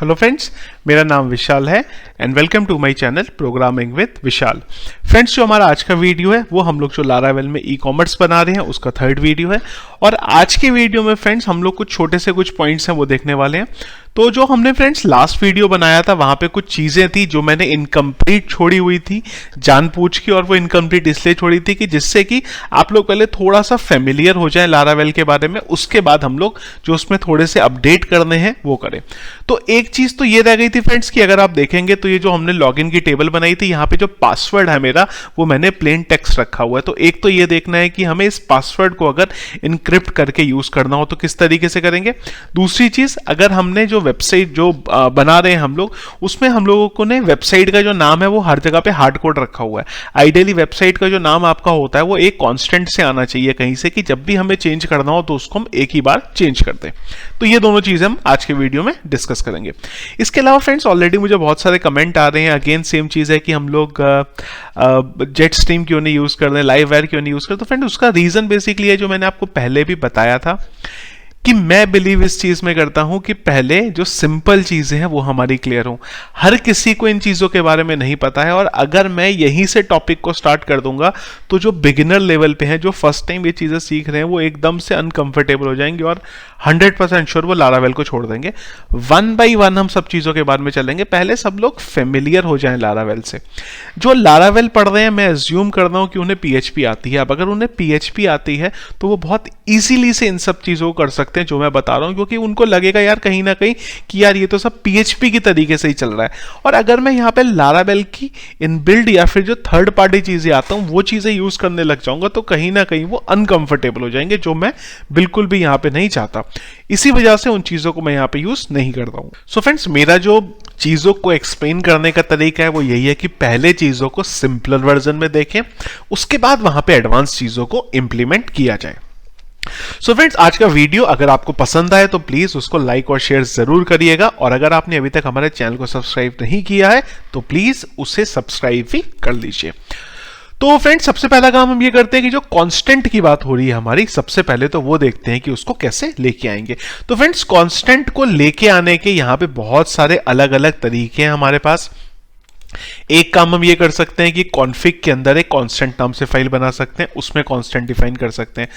Hello friends, मेरा नाम विशाल है and welcome to my channel programming with Vishal. Friends, जो हमारा आज का वीडियो है वो हम लोग जो लारावेल में ई कॉमर्स बना रहे हैं उसका थर्ड वीडियो है। और आज के वीडियो में फ्रेंड्स हम लोग कुछ छोटे से कुछ पॉइंट्स हैं वो देखने वाले हैं। तो जो हमने फ्रेंड्स लास्ट वीडियो बनाया था वहां पे कुछ चीजें थी जो मैंने इनकम्प्लीट छोड़ी हुई थी जानबूझ के, और वो इनकम्प्लीट इसलिए छोड़ी थी कि जिससे कि आप लोग पहले थोड़ा सा फेमिलियर हो जाए लारावेल के बारे में, उसके बाद हम लोग जो उसमें थोड़े से अपडेट करने हैं वो करें। तो एक चीज तो ये रह गई थी फ्रेंड्स कि अगर आप देखेंगे तो ये जो हमने लॉगिन की टेबल बनाई थी यहाँ पे जो पासवर्ड है मेरा वो मैंने प्लेन टेक्स्ट रखा हुआ है। तो एक तो ये देखना है कि हमें इस पासवर्ड को अगर इनक्रिप्ट करके यूज करना हो तो किस तरीके से करेंगे। दूसरी चीज, अगर हमने जो वेबसाइट जो बना रहे हैं हम लोग उसमें हम लोगों को ने वेबसाइट का जो नाम है वो हर जगह पे हार्ड कोड रखा हुआ है। आइडियली वेबसाइट का जो नाम आपका होता है वो एक कांस्टेंट से आना चाहिए कहीं से, कि जब भी हमें चेंज करना हो तो उसको हम एक ही बार चेंज कर दें। तो ये दोनों चीजें हम आज के वीडियो में डिस्कस करेंगे। इसके अलावा फ्रेंड्स ऑलरेडी मुझे बहुत सारे कमेंट आ रहे हैं, अगेन सेम चीज है कि हम लोग जेट स्ट्रीम क्यों नहीं यूज कर रहे, लाइव वायर क्यों नहीं यूज कर। तो फ्रेंड उसका रीजन बेसिकली है जो मैंने आपको पहले भी बताया था कि मैं बिलीव इस चीज में करता हूं कि पहले जो सिंपल चीजें हैं वो हमारी क्लियर हो। हर किसी को इन चीजों के बारे में नहीं पता है, और अगर मैं यहीं से टॉपिक को स्टार्ट कर दूंगा तो जो बिगिनर लेवल पे हैं, जो फर्स्ट टाइम ये चीजें सीख रहे हैं, वो एकदम से अनकंफर्टेबल हो जाएंगे और 100% श्योर वो लारावेल को छोड़ देंगे। वन बाई वन हम सब चीजों के बारे में चलेंगे। पहले सब लोग फेमिलियर हो जाएं लारावेल से। जो लारावेल पढ़ रहे हैं मैं एज्यूम कर रहा हूं कि उन्हें पीएचपी आती है। अब अगर उन्हें पीएचपी आती है तो वो बहुत इजीली से इन सब चीजों को कर सकते हैं जो मैं बता रहा हूं, क्योंकि उनको लगेगा यार कहीं ना कहीं कि यार ये तो सब पीएचपी की तरीके से ही चल रहा है। और अगर मैं यहाँ पे लारावेल की इनबिल्ड या फिर जो थर्ड पार्टी चीजें आता हूं वो चीजें यूज करने लग जाऊंगा तो कहीं ना कहीं वो अनकंफर्टेबल हो जाएंगे, जो मैं बिल्कुल भी यहाँ पे नहीं चाहता। इसी वजह से उन चीजों को मैं यहाँ पे यूज नहीं करता हूं। सो फ्रेंड्स, मेरा जो चीजों को एक्सप्लेन करने का तरीका है वो यही है कि पहले चीजों को सिंपलर वर्जन में देखें, उसके बाद वहां पे एडवांस चीजों को इंप्लीमेंट किया जाए। सो फ्रेंड्स, आज का वीडियो अगर आपको पसंद आए तो प्लीज उसको लाइक और शेयर जरूर करिएगा, और अगर आपने अभी तक हमारे चैनल को सब्सक्राइब नहीं किया है तो प्लीज उसे सब्सक्राइब भी कर लीजिए। तो फ्रेंड्स, सबसे पहला काम हम ये करते हैं कि जो कांस्टेंट की बात हो रही है हमारी, सबसे पहले तो वो देखते हैं कि उसको कैसे लेके आएंगे। तो फ्रेंड्स, कांस्टेंट को लेके आने के यहाँ पे बहुत सारे अलग अलग तरीके हैं हमारे पास। एक काम हम ये कर सकते हैं कि कॉन्फिग के अंदर एक कांस्टेंट नाम से फाइल बना सकते हैं, उसमें कांस्टेंट डिफाइन कर सकते हैं।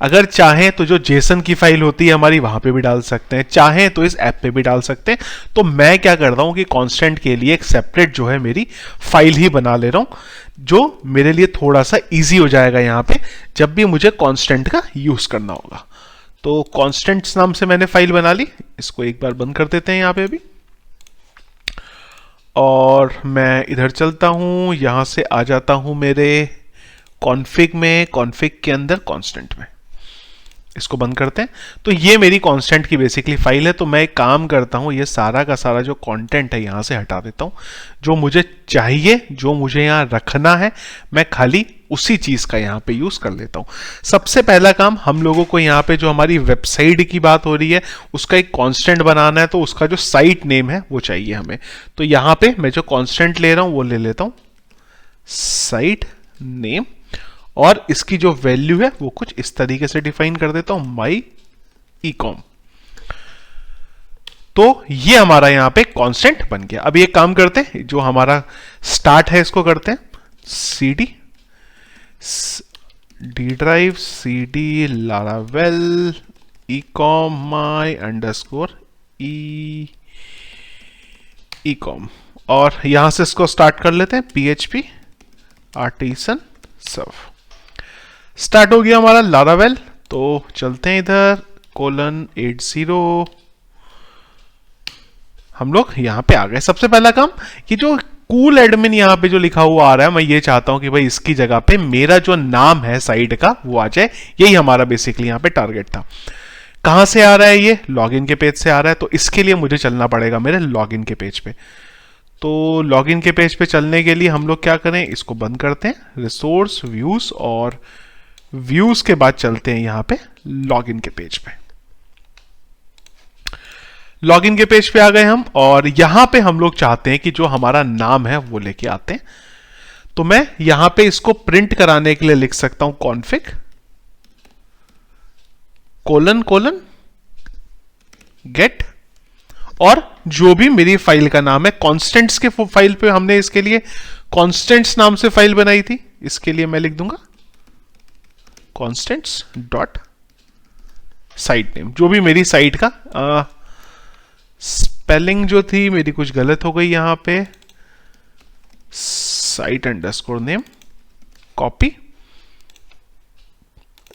अगर चाहें तो जो जेसन की फाइल होती है हमारी वहां पे भी डाल सकते हैं, चाहें तो इस ऐप पे भी डाल सकते हैं। तो मैं क्या कर रहा हूं कि कांस्टेंट के लिए एक सेपरेट जो है मेरी फाइल ही बना ले रहा हूं, जो मेरे लिए थोड़ा सा इजी हो जाएगा यहाँ पे जब भी मुझे कांस्टेंट का यूज करना होगा। तो कांस्टेंट्स नाम से मैंने फाइल बना ली, इसको एक बार बंद कर देते हैं यहाँ पे अभी, और मैं इधर चलता हूं, यहां से आ जाता हूं मेरे कॉन्फ़िग में, कॉन्फ़िग के अंदर कांस्टेंट में, इसको बंद करते हैं। तो ये मेरी कांस्टेंट की बेसिकली फाइल है। तो मैं एक काम करता हूं, ये सारा का सारा जो कंटेंट है यहां से हटा देता हूं। जो मुझे चाहिए, जो मुझे यहां रखना है, मैं खाली उसी चीज का यहां पे यूज कर लेता हूं। सबसे पहला काम हम लोगों को यहां पे जो हमारी वेबसाइट की बात हो रही है उसका एक कांस्टेंट बनाना है, तो उसका जो साइट नेम है वो चाहिए हमें। तो यहां पे मैं जो कांस्टेंट ले रहा हूं वो ले लेता हूं साइट नेम, और इसकी जो वैल्यू है वो कुछ इस तरीके से डिफाइन कर देता हूं, माई ई कॉम। तो ये हमारा यहां पे कांस्टेंट बन गया। अब ये काम करते हैं, जो हमारा स्टार्ट है इसको करते हैं cd D drive cd laravel ecom my underscore ecom, और यहां से इसको स्टार्ट कर लेते हैं php artisan serve। स्टार्ट हो गया हमारा लारावेल। तो चलते हैं इधर :80, हम लोग यहां पे आ गए। सबसे पहला काम, कि जो कूल एडमिन यहां पे जो लिखा हुआ आ रहा है, मैं ये चाहता हूं कि भाई इसकी जगह पे मेरा जो नाम है साइट का वो आ जाए। यही हमारा बेसिकली यहां पे टारगेट था। कहां से आ रहा है ये? लॉगिन के पेज से आ रहा है। तो इसके लिए मुझे चलना पड़ेगा मेरे लॉगिन के पेज पे। तो लॉगिन के पेज पे चलने के लिए हम लोग क्या करें, इसको बंद करते हैं, रिसोर्स व्यूज, और व्यूज के बाद चलते हैं यहां पे लॉगिन के पेज पे। लॉगिन के पेज पे आ गए हम, और यहां पे हम लोग चाहते हैं कि जो हमारा नाम है वो लेके आते हैं। तो मैं यहां पे इसको प्रिंट कराने के लिए लिख सकता हूं कॉन्फिग :: गेट, और जो भी मेरी फाइल का नाम है। कॉन्स्टेंट्स के फाइल पे हमने इसके लिए कॉन्स्टेंट्स नाम से फाइल बनाई थी, इसके लिए मैं लिख दूंगा कॉन्स्टेंट्स डॉट साइट नेम। जो भी मेरी साइट का स्पेलिंग जो थी मेरी कुछ गलत हो गई यहां पे, site underscore name, copy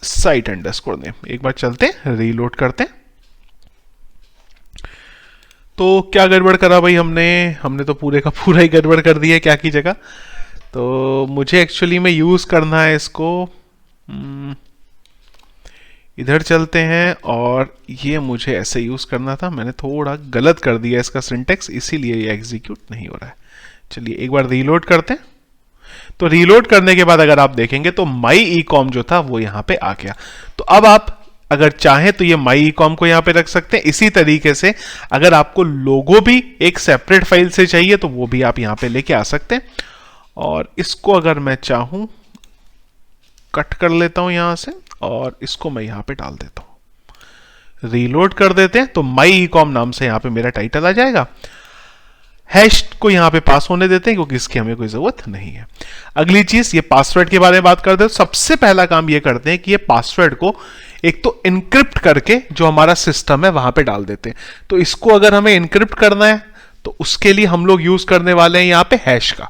site underscore name. एक बार चलते हैं, रीलोड करते हैं। तो क्या गड़बड़ करा भाई हमने तो पूरे का पूरा ही गड़बड़ कर दिया क्या की जगह। तो मुझे एक्चुअली में यूज करना है इसको, इधर चलते हैं और ये मुझे ऐसे यूज करना था, मैंने थोड़ा गलत कर दिया इसका सिंटेक्स, इसीलिए ये एग्जीक्यूट नहीं हो रहा है। चलिए एक बार रीलोड करते हैं। तो रीलोड करने के बाद अगर आप देखेंगे तो माई ई कॉम जो था वो यहां पे आ गया। तो अब आप अगर चाहें तो ये माई ई कॉम को यहां पे रख सकते हैं। इसी तरीके से अगर आपको लोगो भी एक सेपरेट फाइल से चाहिए तो वो भी आप यहां पे लेके आ सकते हैं। और इसको अगर मैं चाहूं कट कर लेता हूं यहां से और इसको मैं यहां पे डाल देता हूं। रीलोड कर देते हैं तो माई ई कॉम नाम से यहां पे मेरा टाइटल आ जाएगा। हैश को यहां पे पास होने देते हैं क्योंकि इसकी हमें कोई जरूरत नहीं है। अगली चीज ये पासवर्ड के बारे में बात करते हैं। सबसे पहला काम ये करते हैं कि ये पासवर्ड को एक तो इनक्रिप्ट करके जो हमारा सिस्टम है वहां पे डाल देते हैं। तो इसको अगर हमें इनक्रिप्ट करना है तो उसके लिए हम लोग यूज करने वाले हैं यहां पे हैश का।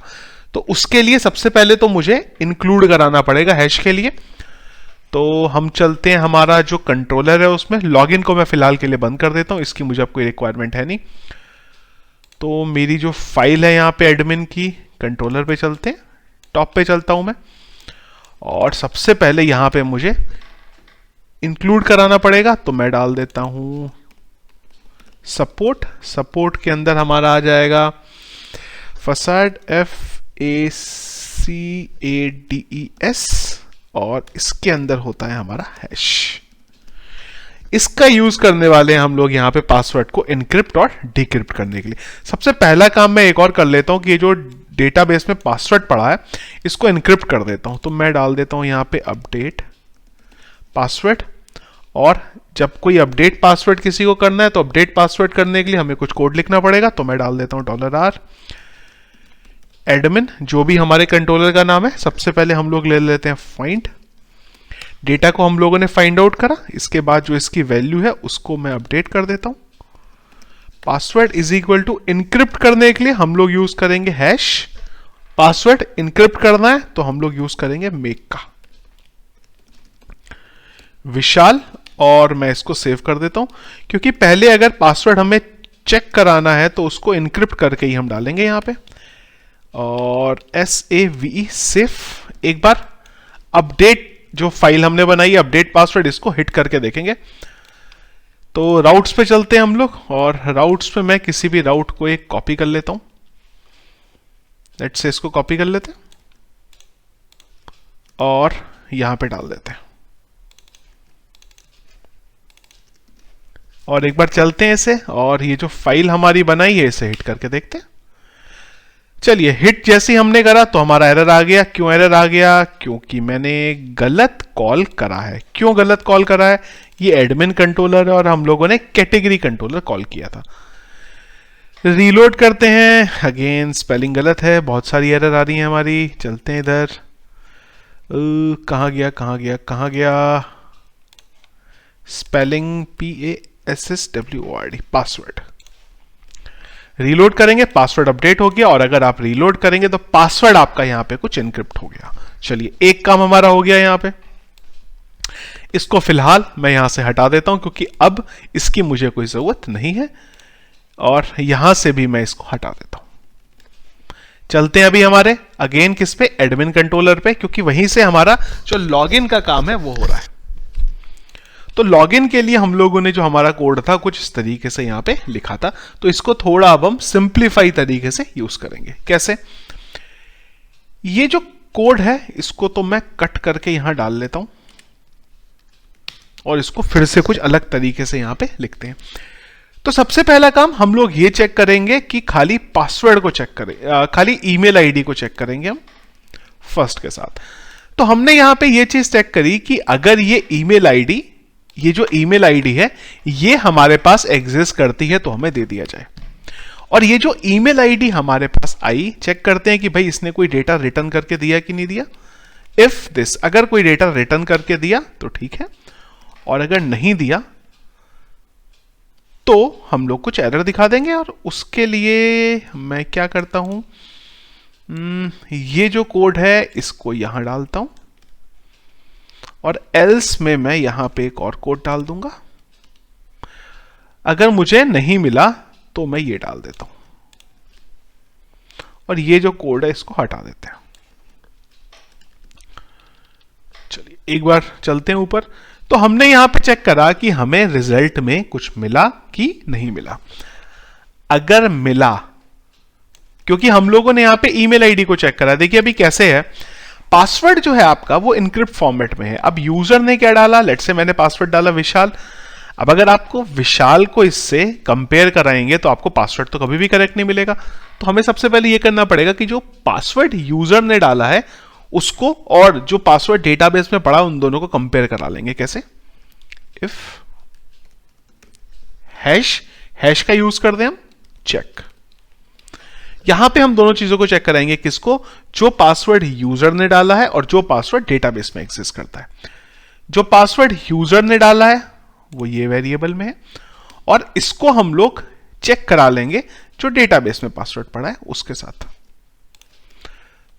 तो उसके लिए सबसे पहले तो मुझे इंक्लूड कराना पड़ेगा हैश के लिए। तो हम चलते हैं, हमारा जो कंट्रोलर है उसमें लॉगिन को मैं फिलहाल के लिए बंद कर देता हूं, इसकी मुझे अब कोई रिक्वायरमेंट है नहीं। तो मेरी जो फाइल है यहां पे एडमिन की, कंट्रोलर पे चलते हैं, टॉप पे चलता हूं मैं और सबसे पहले यहां पे मुझे इंक्लूड कराना पड़ेगा। तो मैं डाल देता हूं सपोर्ट के अंदर हमारा आ जाएगा फसाड FACADES और इसके अंदर होता है हमारा हैश। इसका यूज करने वाले हैं हम लोग यहां पे पासवर्ड को इनक्रिप्ट और डिक्रिप्ट करने के लिए। सबसे पहला काम मैं एक और कर लेता हूं कि ये जो डेटाबेस में पासवर्ड पड़ा है इसको इनक्रिप्ट कर देता हूं। तो मैं डाल देता हूं यहां पे अपडेट पासवर्ड, और जब कोई अपडेट पासवर्ड किसी को करना है तो अपडेट पासवर्ड करने के लिए हमें कुछ कोड लिखना पड़ेगा। तो मैं डाल देता हूं $R एडमिन, जो भी हमारे कंट्रोलर का नाम है। सबसे पहले हम लोग ले लेते हैं फाइंड, डेटा को हम लोगों ने फाइंड आउट करा, इसके बाद जो इसकी वैल्यू है उसको मैं अपडेट कर देता हूं। Password is equal to encrypt करने के लिए हम लोग यूज करेंगे हैश, पासवर्ड इनक्रिप्ट करना है तो हम लोग यूज करेंगे मेक का विशाल, और मैं इसको सेव कर देता हूं क्योंकि पहले अगर पासवर्ड हमें चेक कराना है तो उसको इनक्रिप्ट करके ही हम डालेंगे यहां पे। और SAVE सेफ, एक बार अपडेट जो फाइल हमने बनाई अपडेट पासवर्ड, इसको हिट करके देखेंगे। तो राउट्स पे चलते हैं हम लोग और राउट्स पे मैं किसी भी राउट को एक कॉपी कर लेता हूं। लेट्स से इसको कॉपी कर लेते हैं और यहां पे डाल देते हैं और एक बार चलते हैं इसे, और ये जो फाइल हमारी बनाई है इसे हिट करके देखते हैं। चलिए हिट जैसे हमने करा तो हमारा एरर आ गया। क्यों एरर आ गया? क्योंकि मैंने गलत कॉल करा है। क्यों गलत कॉल करा है? ये एडमिन कंट्रोलर है और हम लोगों ने कैटेगरी कंट्रोलर कॉल किया था। रीलोड करते हैं, अगेन स्पेलिंग गलत है, बहुत सारी एरर आ रही है हमारी। चलते हैं इधर, कहाँ गया स्पेलिंग PASSWORD पासवर्ड। रीलोड करेंगे, पासवर्ड अपडेट हो गया, और अगर आप रीलोड करेंगे तो पासवर्ड आपका यहां पे कुछ इनक्रिप्ट हो गया। चलिए एक काम हमारा हो गया यहां पे। इसको फिलहाल मैं यहां से हटा देता हूं क्योंकि अब इसकी मुझे कोई जरूरत नहीं है, और यहां से भी मैं इसको हटा देता हूं। चलते हैं अभी हमारे अगेन किस पे, एडमिन कंट्रोलर पे, क्योंकि वहीं से हमारा जो लॉगिन का काम है वो हो रहा है। तो लॉगिन के लिए हम लोगों ने जो हमारा कोड था कुछ इस तरीके से यहां पे लिखा था। तो इसको थोड़ा अब हम सिंप्लीफाई तरीके से यूज करेंगे। कैसे? ये जो कोड है इसको तो मैं कट करके यहां डाल लेता हूं और इसको फिर से कुछ अलग तरीके से यहां पे लिखते हैं। तो सबसे पहला काम हम लोग ये चेक करेंगे कि खाली पासवर्ड को चेक करें, खाली ईमेल आईडी को चेक करेंगे हम फर्स्ट के साथ। तो हमने यहां पे ये चीज चेक करी कि अगर ये ईमेल आईडी, ये जो ईमेल आईडी है ये हमारे पास एग्जिस्ट करती है तो हमें दे दिया जाए। और ये जो ईमेल आईडी हमारे पास आई, चेक करते हैं कि भाई इसने कोई डेटा रिटर्न करके दिया कि नहीं दिया। इफ दिस, अगर कोई डेटा रिटर्न करके दिया तो ठीक है, और अगर नहीं दिया तो हम लोग कुछ एरर दिखा देंगे। और उसके लिए मैं क्या करता हूं, ये जो कोड है इसको यहां डालता हूं, और एल्स में मैं यहां पे एक और कोड डाल दूंगा। अगर मुझे नहीं मिला तो मैं ये डाल देता हूं, और ये जो कोड है इसको हटा देते हैं। चलिए एक बार चलते हैं ऊपर। तो हमने यहां पे चेक करा कि हमें रिजल्ट में कुछ मिला कि नहीं मिला। अगर मिला, क्योंकि हम लोगों ने यहां पे ईमेल आईडी को चेक करा, देखिए अभी कैसे है, पासवर्ड जो है आपका वो इनक्रिप्ट फॉर्मेट में है। अब यूजर ने क्या डाला, लेट्स से मैंने पासवर्ड डाला विशाल। अब अगर आपको विशाल को इससे कंपेयर कराएंगे तो आपको पासवर्ड तो कभी भी करेक्ट नहीं मिलेगा। तो हमें सबसे पहले ये करना पड़ेगा कि जो पासवर्ड यूजर ने डाला है उसको और जो पासवर्ड डेटाबेस में पड़ा उन दोनों को कंपेयर करा लेंगे। कैसे, इफ हैश का यूज कर दें हम, चेक। यहां पे हम दोनों चीजों को चेक कराएंगे, किसको, जो पासवर्ड यूजर ने डाला है और जो पासवर्ड डेटाबेस में एग्जिस्ट करता है। जो पासवर्ड यूजर ने डाला है वो ये वेरिएबल में है, और इसको हम लोग चेक करा लेंगे जो डेटाबेस में पासवर्ड पड़ा है उसके साथ।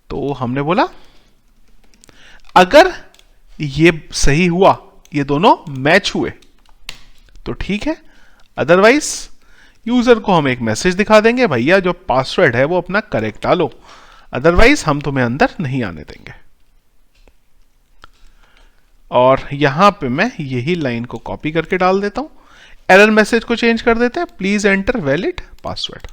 तो हमने बोला अगर ये सही हुआ, ये दोनों मैच हुए तो ठीक है, अदरवाइज यूजर को हम एक मैसेज दिखा देंगे, भैया जो पासवर्ड है वो अपना करेक्ट डालो, अदरवाइज हम तुम्हें अंदर नहीं आने देंगे। और यहां पे मैं यही लाइन को कॉपी करके डाल देता हूं। एरर मैसेज को चेंज कर देते हैं, please enter valid password,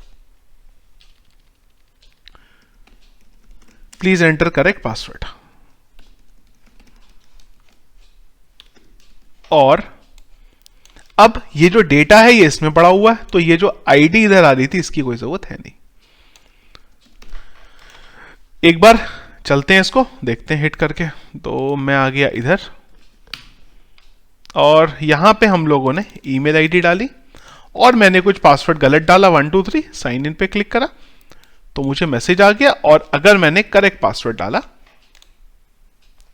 please enter correct password. और अब ये जो डेटा है ये इसमें पड़ा हुआ है, तो ये जो आईडी इधर आ रही थी इसकी कोई जरूरत है नहीं। एक बार चलते हैं, इसको देखते हैं हिट करके। तो मैं आ गया इधर, और यहां पे हम लोगों ने ईमेल आईडी डाली और मैंने कुछ पासवर्ड गलत डाला, 1 2 3, साइन इन पे क्लिक करा तो मुझे मैसेज आ गया। और अगर मैंने करेक्ट पासवर्ड डाला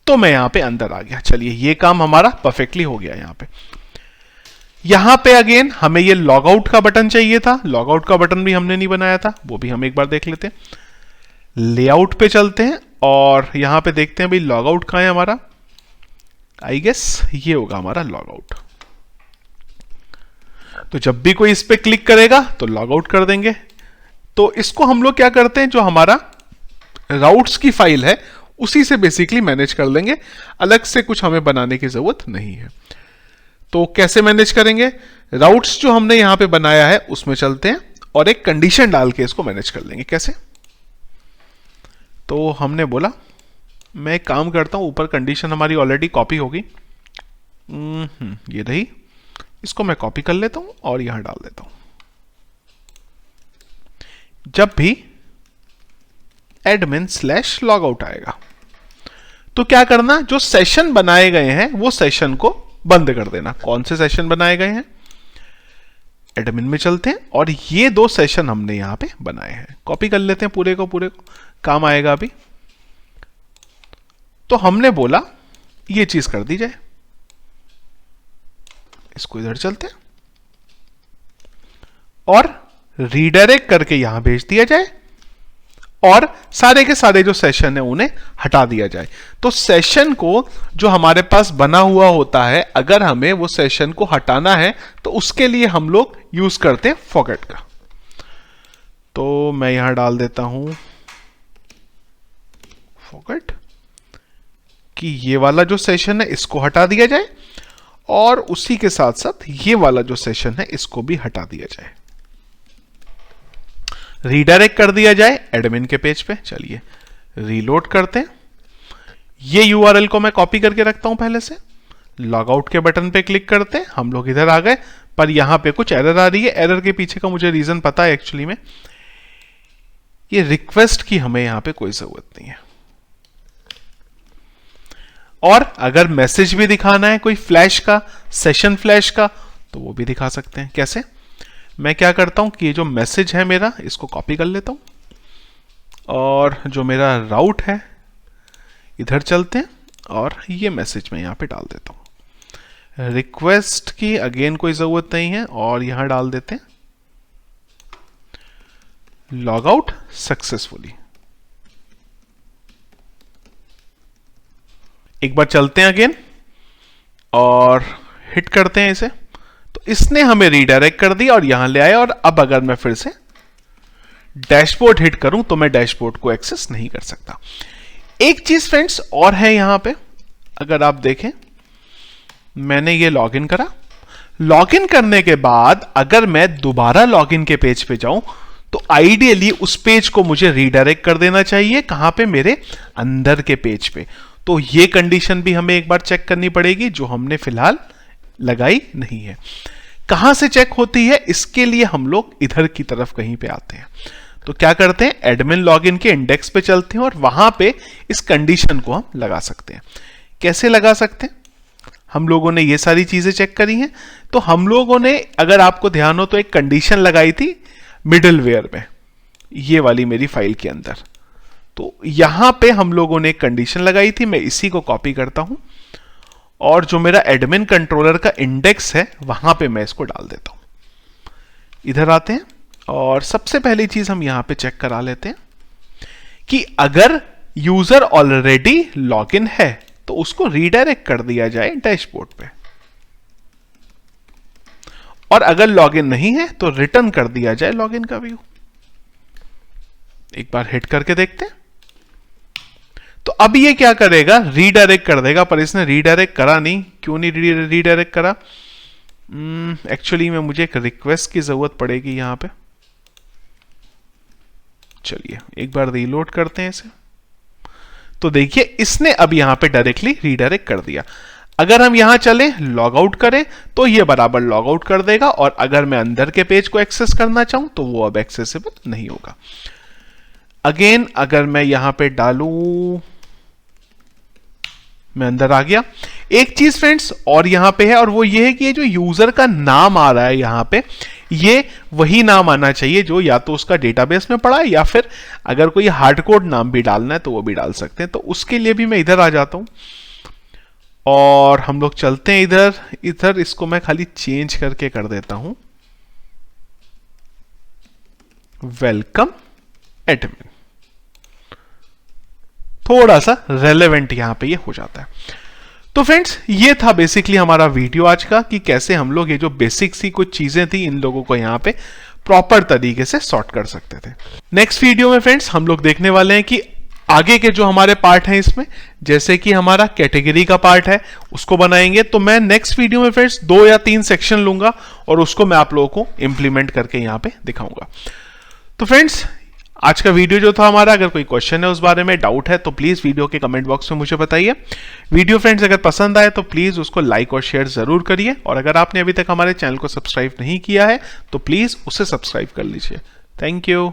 तो मैं यहां पे अंदर आ गया। चलिए ये काम हमारा परफेक्टली हो गया। यहां पे अगेन हमें ये लॉग आउट का बटन चाहिए था, लॉग आउट का बटन भी हमने नहीं बनाया था, वो भी हम एक बार देख लेते हैं। लेआउट पे चलते हैं और यहां पे देखते हैं भाई लॉग आउट कहां है हमारा, आई गेस ये होगा हमारा लॉग आउट। तो जब भी कोई इस पे क्लिक करेगा तो लॉग आउट कर देंगे। तो इसको हम लोग क्या करते हैं, जो हमारा राउट्स की फाइल है उसी से बेसिकली मैनेज कर लेंगे, अलग से कुछ हमें बनाने की जरूरत नहीं है। तो कैसे मैनेज करेंगे, राउट्स जो हमने यहां पे बनाया है उसमें चलते हैं और एक कंडीशन डाल के इसको मैनेज कर लेंगे। कैसे, तो हमने बोला मैं एक काम करता हूं, ऊपर कंडीशन हमारी ऑलरेडी कॉपी होगी, ये रही, इसको मैं कॉपी कर लेता हूं और यहां डाल देता हूं। जब भी admin/logout आएगा तो क्या करना, जो सेशन बनाए गए हैं वो सेशन को बंद कर देना। कौन से सेशन बनाए गए हैं, एडमिन में चलते हैं और ये 2 सेशन हमने यहां पे बनाए हैं, कॉपी कर लेते हैं पूरे को काम आएगा अभी। तो हमने बोला ये चीज कर दी जाए, इसको इधर चलते हैं और रीडायरेक्ट करके यहां भेज दिया जाए और सारे के सारे जो सेशन है उन्हें हटा दिया जाए। तो सेशन को जो हमारे पास बना हुआ होता है, अगर हमें वो सेशन को हटाना है तो उसके लिए हम लोग यूज करते हैं फॉरगेट का। तो मैं यहां डाल देता हूं फॉरगेट कि ये वाला जो सेशन है इसको हटा दिया जाए और उसी के साथ साथ ये वाला जो सेशन है इसको भी हटा दिया जाए, रीडायरेक्ट कर दिया जाए एडमिन के पेज पे। चलिए रीलोड करते हैं, ये यूआरएल को मैं कॉपी करके रखता हूं पहले से, लॉग आउट के बटन पे क्लिक करते हैं, हम लोग इधर आ गए, पर यहां पे कुछ एरर आ रही है। एरर के पीछे का मुझे रीजन पता है, एक्चुअली में ये रिक्वेस्ट की हमें यहां पे कोई जरूरत नहीं है। और अगर मैसेज भी दिखाना है कोई फ्लैश का, सेशन फ्लैश का, तो वो भी दिखा सकते हैं। कैसे, मैं क्या करता हूं कि ये जो मैसेज है मेरा इसको कॉपी कर लेता हूं और जो मेरा राउट है इधर चलते हैं और ये मैसेज मैं यहां पे डाल देता हूं। रिक्वेस्ट की अगेन कोई जरूरत नहीं है और यहां डाल देते हैं लॉग आउट सक्सेसफुली। एक बार चलते हैं अगेन और हिट करते हैं इसे, तो इसने हमें रीडायरेक्ट कर दिया और यहां ले आया। और अब अगर मैं फिर से डैशबोर्ड हिट करूं तो मैं डैशबोर्ड को एक्सेस नहीं कर सकता। एक चीज फ्रेंड्स और है यहां पे, अगर आप देखें मैंने ये लॉगिन करा, लॉगिन करने के बाद अगर मैं दोबारा लॉगिन के पेज पे जाऊं तो आइडियली उस पेज को मुझे रीडायरेक्ट कर देना चाहिए, कहां पे, मेरे अंदर के पेज पे। तो ये कंडीशन भी हमें एक बार चेक करनी पड़ेगी जो हमने फिलहाल लगाई नहीं है। कहां से चेक होती है, इसके लिए हम लोग इधर की तरफ कहीं पे आते हैं। तो क्या करते हैं, एडमिन लॉगिन के इंडेक्स पे चलते हैं और वहां पे इस कंडीशन को हम लगा सकते हैं। कैसे लगा सकते हैं, हम लोगों ने ये सारी चीजें चेक करी हैं। तो हम लोगों ने, अगर आपको ध्यान हो तो, एक कंडीशन लगाई थी मिडलवेयर में, ये वाली मेरी फाइल के अंदर। तो यहां पे हम लोगों ने एक कंडीशन लगाई थी, मैं इसी को कॉपी करता हूं और जो मेरा एडमिन कंट्रोलर का इंडेक्स है वहां पे मैं इसको डाल देता हूं। इधर आते हैं और सबसे पहली चीज हम यहां पे चेक करा लेते हैं कि अगर यूजर ऑलरेडी लॉगिन है तो उसको रीडायरेक्ट कर दिया जाए डैशबोर्ड पे, और अगर लॉगिन नहीं है तो रिटर्न कर दिया जाए लॉगिन का व्यू। एक बार हिट करके देखते हैं। तो अब ये क्या करेगा, रीडायरेक्ट कर देगा, पर इसने रीडायरेक्ट करा नहीं। क्यों नहीं रीडायरेक्ट करा, एक्चुअली में मुझे एक रिक्वेस्ट की जरूरत पड़ेगी यहां पे। चलिए एक बार रीलोड करते हैं इसे। तो देखिए इसने अब यहां पे डायरेक्टली रीडायरेक्ट कर दिया। अगर हम यहां चले लॉग आउट करें तो ये बराबर लॉग आउट कर देगा, और अगर मैं अंदर के पेज को एक्सेस करना चाहूं तो वो अब एक्सेसिबल नहीं होगा। अगेन अगर मैं यहां पे डालूं, मैं अंदर आ गया। एक चीज फ्रेंड्स और यहां पे है, और वो ये है कि ये जो यूजर का नाम आ रहा है यहां पे, ये वही नाम आना चाहिए जो या तो उसका डेटाबेस में पड़ा है, या फिर अगर कोई हार्ड कोड नाम भी डालना है तो वो भी डाल सकते हैं। तो उसके लिए भी मैं इधर आ जाता हूं और हम लोग चलते हैं इधर इसको मैं खाली चेंज करके कर देता हूं वेलकम एडमिन। थोड़ा सा रेलेवेंट यहां पे ये हो जाता है। तो फ्रेंड्स ये था बेसिकली हमारा वीडियो आज का, कि कैसे हम लोग ये जो बेसिक सी कुछ चीजें थी इन लोगों को यहां पे प्रॉपर तरीके से सॉर्ट कर सकते थे। नेक्स्ट वीडियो में फ्रेंड्स हम लोग देखने वाले हैं कि आगे के जो हमारे पार्ट हैं इसमें, जैसे कि हमारा कैटेगरी का पार्ट है उसको बनाएंगे। तो मैं नेक्स्ट वीडियो में फ्रेंड्स 2 या 3 सेक्शन लूंगा और उसको मैं आप लोगों को इंप्लीमेंट करके यहां पे दिखाऊंगा। तो फ्रेंड्स आज का वीडियो जो था हमारा, अगर कोई क्वेश्चन है उस बारे में, डाउट है, तो प्लीज वीडियो के कमेंट बॉक्स में मुझे बताइए। वीडियो फ्रेंड्स अगर पसंद आए तो प्लीज उसको लाइक और शेयर जरूर करिए, और अगर आपने अभी तक हमारे चैनल को सब्सक्राइब नहीं किया है तो प्लीज उसे सब्सक्राइब कर लीजिए। Thank you.